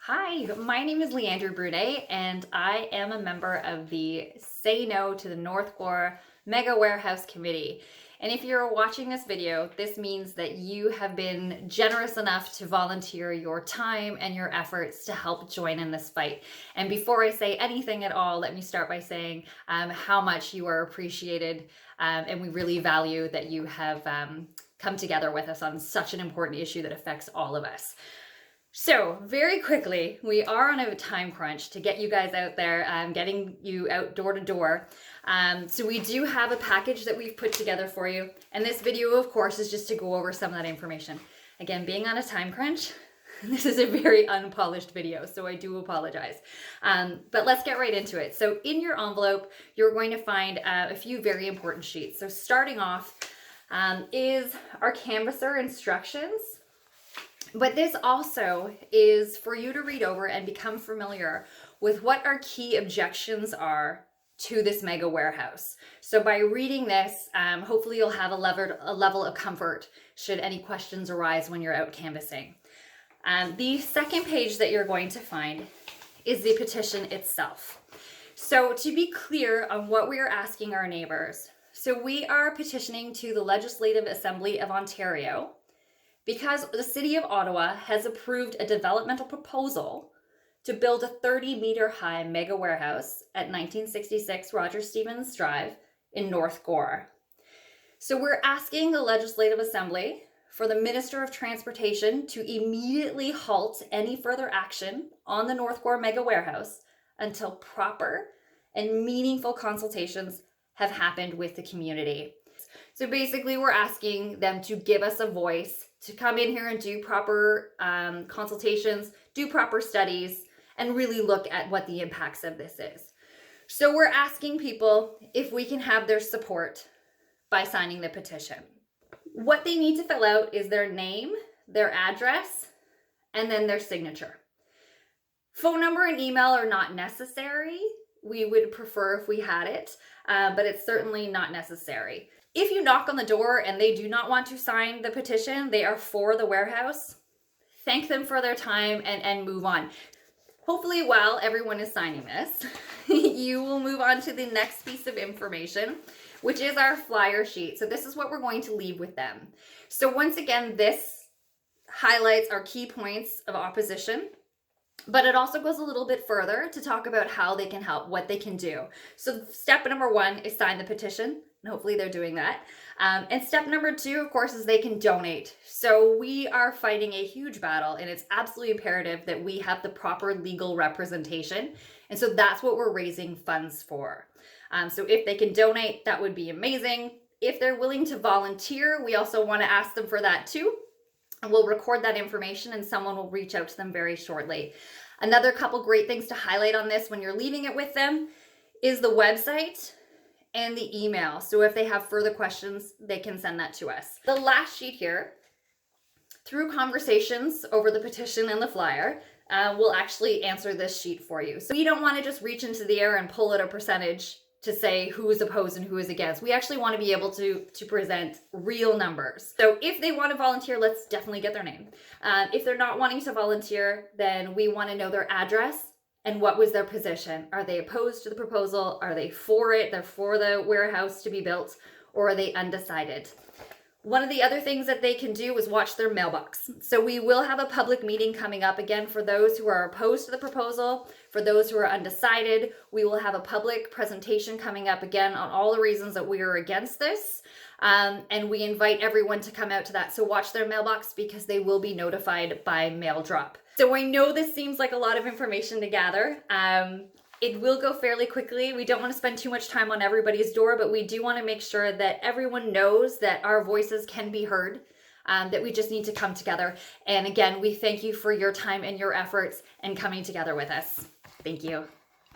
Hi, my name is Leandra Brunet, and I am a member of the Say No to the North Gower Mega Warehouse Committee. And if you're watching this video, this means that you have been generous enough to volunteer your time and your efforts to help join in this fight. And before I say anything at all, let me start by saying how much you are appreciated, and we really value that you have come together with us on such an important issue that affects all of us. So very quickly, we are on a time crunch to get you guys out there, getting you out door to door. So we do have a package that we've put together for you. And this video, of course, is just to go over some of that information. Again, being on a time crunch, this is a very unpolished video, so I do apologize. But let's get right into it. So in your envelope, you're going to find a few very important sheets. So starting off is our canvasser instructions. But this also is for you to read over and become familiar with what our key objections are to this mega warehouse. So by reading this, hopefully you'll have a level of comfort should any questions arise when you're out canvassing. The second page that you're going to find is the petition itself. So to be clear on what we are asking our neighbors, so we are petitioning to the Legislative Assembly of Ontario because the City of Ottawa has approved a developmental proposal to build a 30-meter high mega warehouse at 1966 Roger Stevens Drive in North Gower. So we're asking the Legislative Assembly for the Minister of Transportation to immediately halt any further action on the North Gower mega warehouse until proper and meaningful consultations have happened with the community. So basically, we're asking them to give us a voice, to come in here and do proper consultations, do proper studies, and really look at what the impacts of this is. So we're asking people if we can have their support by signing the petition. What they need to fill out is their name, their address, and then their signature. Phone number and email are not necessary. We would prefer if we had it, but it's certainly not necessary. If you knock on the door and they do not want to sign the petition, they are for the warehouse, thank them for their time and move on. Hopefully, while everyone is signing this, you will move on to the next piece of information, which is our flyer sheet. So this is what we're going to leave with them. So once again, this highlights our key points of opposition, but it also goes a little bit further to talk about how they can help, what they can do. So step number one is sign the petition. And hopefully they're doing that. And step number two, of course, is they can donate. So we are fighting a huge battle, and it's absolutely imperative that we have the proper legal representation. And so that's what we're raising funds for. So if they can donate, that would be amazing. If they're willing to volunteer, we also want to ask them for that too. And we'll record that information and someone will reach out to them very shortly. Another couple great things to highlight on this when you're leaving it with them is the website and the email. So if they have further questions, they can send that to us. The last sheet here, through conversations over the petition and the flyer, we'll actually answer this sheet for you. So you don't want to just reach into the air and pull out a percentage to say who is opposed and who is against. We actually want to be able to present real numbers. So if they want to volunteer, let's definitely get their name. If they're not wanting to volunteer, then we want to know their address and what was their position. Are they opposed to the proposal? Are they for it? They're for the warehouse to be built, or are they undecided? One of the other things that they can do is watch their mailbox. So we will have a public meeting coming up again for those who are opposed to the proposal. For those who are undecided, we will have a public presentation coming up again on all the reasons that we are against this. And we invite everyone to come out to that. So watch their mailbox because they will be notified by mail drop. So I know this seems like a lot of information to gather. It will go fairly quickly. We don't want to spend too much time on everybody's door, but we do want to make sure that everyone knows that our voices can be heard, that we just need to come together. And again, we thank you for your time and your efforts and coming together with us. Thank you.